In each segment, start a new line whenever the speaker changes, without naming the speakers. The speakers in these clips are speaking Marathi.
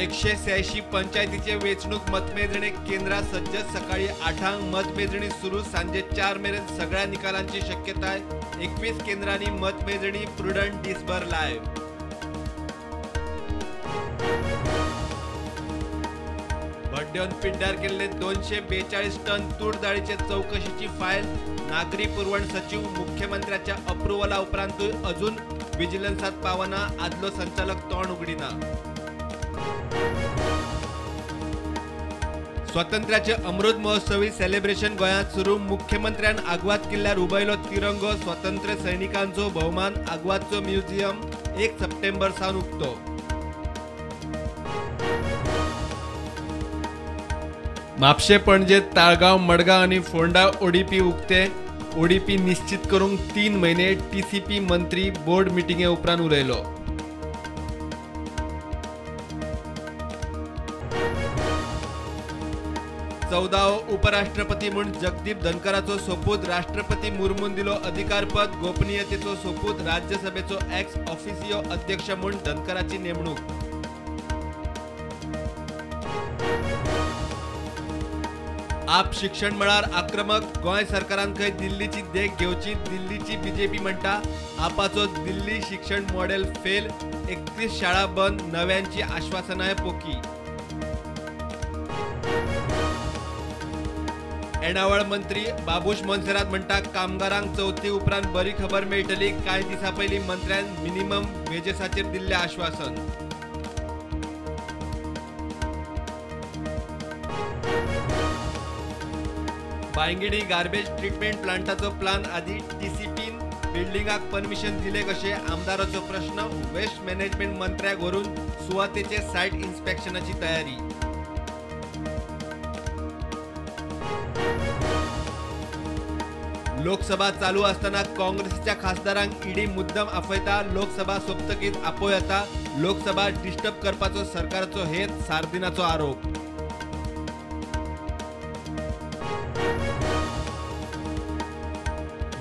186 पंचायतीचे वेचणूक मतमेजणी केंद्रात सज्ज। सकाळी 8 मतमेजणी सुरू, सांजे 4 मेरेन सगळ्या निकालांची शक्यता आहे। 21 केंद्रांनी मतमेजणी प्रुडंट दिसभर लाईव्ह। भड्ड्यान पिड्ड्यार केलेले 242 टन तूर डाळीचे चौकशीची फाईल नागरी पुरवण सचिव। मुख्यमंत्र्याच्या अप्रुव्हला उपरांत अजून विजिलन्सात पावना, आदलो संचालक तोंड उगडीना। स्वातंत्र्याचे अमृत महोत्सवी सेलिब्रेशन गोंयांत सुरू। मुख्यमंत्र्यान आग्वाद किल्ल्यार उबयलो तिरंगो। स्वातंत्र्य सैनिकांचो भोवमान आग्वादचो म्युझियम 1 सप्टेंबर सावन उक्तो। म्हापशे, पणजे, ताळगांव, मडगांव आणि फोंडा ओडीपी उक्ते। ओडीपी निश्चित करूंक 3 महिने टीसीपी मंत्री बोर्ड मिटिंगे उपरांत उरयलो। चौदावो उपराष्ट्रपती म्हूण जगदीप धनकराचो सोपूत। राष्ट्रपती मुर्मून दिलो अधिकारपद। गोपनीयतेचो सोपूत। राज्यसभेचो एक्स ऑफिसियो अध्यक्ष म्हूण धनकराची नेमणूक। आप शिक्षण मळार आक्रमक। गोंय सरकारान खंय दिल्लीची देख घेवची। दिल्लीची बीजेपी म्हणटा आपाचो दिल्ली शिक्षण मॉडेल फेल। 31 शाळा बंद, नव्यांची आश्वासनाय पोकी। येणावळ मंत्री बाबूश मोन्सेरात म्हणटा कामगारांक चवथी उपरांत बरी खबर मेळटली। कांय दिसा पयलीं मंत्र्यान मिनिमम वेजेसाचेर दिल्लें आश्वासन। बांयगिणी गार्बेज ट्रीटमेंट प्लांटाचो प्लान आदी टीसीपीन बिल्डिंगाक परमिशन दिले कशे? आमदाराचो प्रश्न। वेस्ट मॅनेजमेंट मंत्र्याक व्हरून सुवातेचे सायट इन्स्पेक्शनाची तयारी। लोकसभा चालू असताना काँग्रेसच्या खासदारांक ईडी मुद्दम आफयता। लोकसभा सोंपतकीच आपोय येता। लोकसभा डिस्टर्ब करपाचो सरकाराचो हेत, सार्दिनाचो आरोप।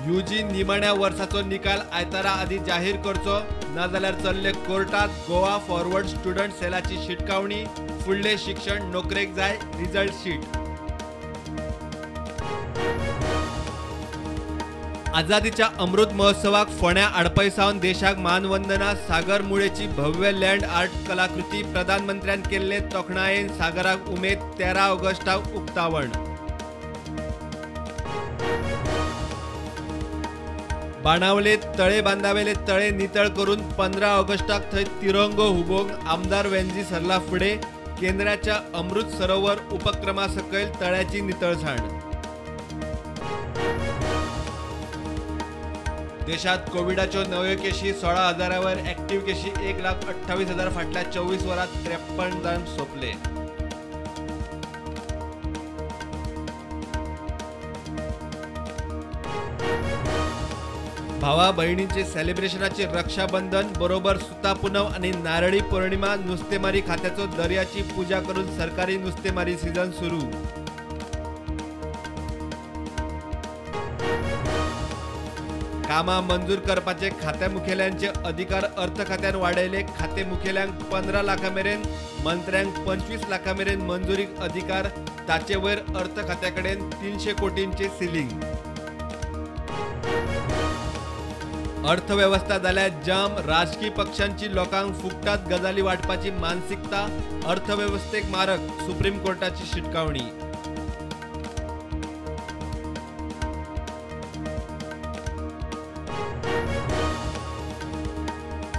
यूजी निमाण्या वर्साचो निकाल आयतारा आदी जाहीर करचो, नाजाल्यार चल्ले कोर्टात। गोवा फॉरवर्ड स्टुडंट सेलाची शिटकावणी। फुडले शिक्षण नोकरेक जाय, रिजल्ट शीट। आझादीच्या अमृत महोत्सवाक फोंड्या आडपयसावन देशाक मानवंदना। सागर मुळेची भव्य लँड आर्ट कलाकृती। प्रधानमंत्र्यान केल्ले तोखणायेन सागराक उमेद। 13 ऑगस्टाक उक्तावण। बाणावले तळे बांदावेले तळे नितळ करून 15 ऑगस्टाक थंय तिरंगो हुबोवंक आमदार वेंजी सरला फुडें। केंद्राच्या अमृत सरोवर उपक्रमा सकयल तळ्याची नितळसाण। देशात कोविडाच्यो नव्यो केशी 16,000 वयर। एक्टिव्ह केशी 1,28,000 फाटल्या 24 वरांत 53 जाण सोंपले। भावा भयणींचे सेलिब्रेशनाचे रक्षाबंधन बरोबर सुता पुनव आणि नारळी पौर्णिमा। नुस्तेमारी खात्याचो दर्याची पूजा करून सरकारी नुस्तेमारी सीझन सुरू। कामां मंजूर करपाचे खात्या मुखेल्यांचे अधिकार अर्थ खात्यान वाडयले। खाते मुखेल्यांक 15 लाखां मेरेन, मंत्र्यांक 25 लाखां मेरेन मंजुरीक अधिकार। ताचे वयर अर्थ खात्या कडेन 300 कोटींचे सिलिंग। अर्थव्यवस्था जाल्यार जाम। राजकीय पक्षांची लोकांक फुकटात गजाली वाटपाची मानसिकता। अर्थव्यवस्थेक मारक, सुप्रीम कोर्टाची शिटकावणी।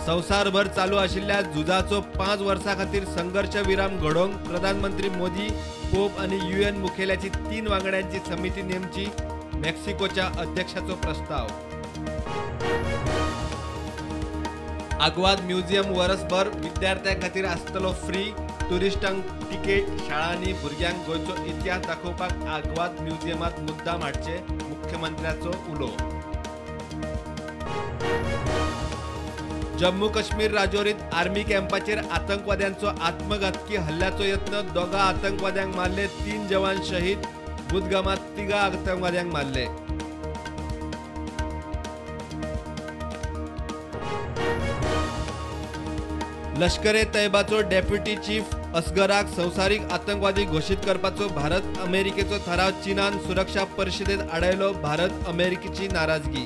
संवसारभर चालू आशिल्ल्या झुजाचो 5 वर्सां खातीर संघर्श विराम घडोवंक प्रधानमंत्री मोदी, पोप आणि UN मुखेल्याची 3 वांगड्यांची समिती नेमची। मेक्सिकोच्या अध्यक्षाचो प्रस्ताव। आग्वाद म्युझियम वर्सभर विद्यार्थ्यां खातीर आसतलो फ्री। टुरिस्टांक तिकेट। शाळांनी भुरग्यांक गोंयचो इतिहास दाखोवपाक आग्वाद म्युझियमात मुद्दाम हाडचे, मुख्यमंत्र्याचो उलो। जम्मू काश्मीर राजौरीत आर्मी कॅम्पाचेर आतंकवाद्यांचो आत्मघातकी हल्ल्याचो यत्न। 2 आतंकवाद्यांक मारले, 3 जवान शहीद। बुदगामात 3 आतंकवाद्यांक मारले। लष्कर ए तैयबाचो डेप्युटी चीफ असगराक संवसारीक आतंकवादी घोषित करपाचो भारत अमेरिकेचो थाराव चीनान सुरक्षा परिशदेंत आडयलो. भारत अमेरिकेची नाराजगी.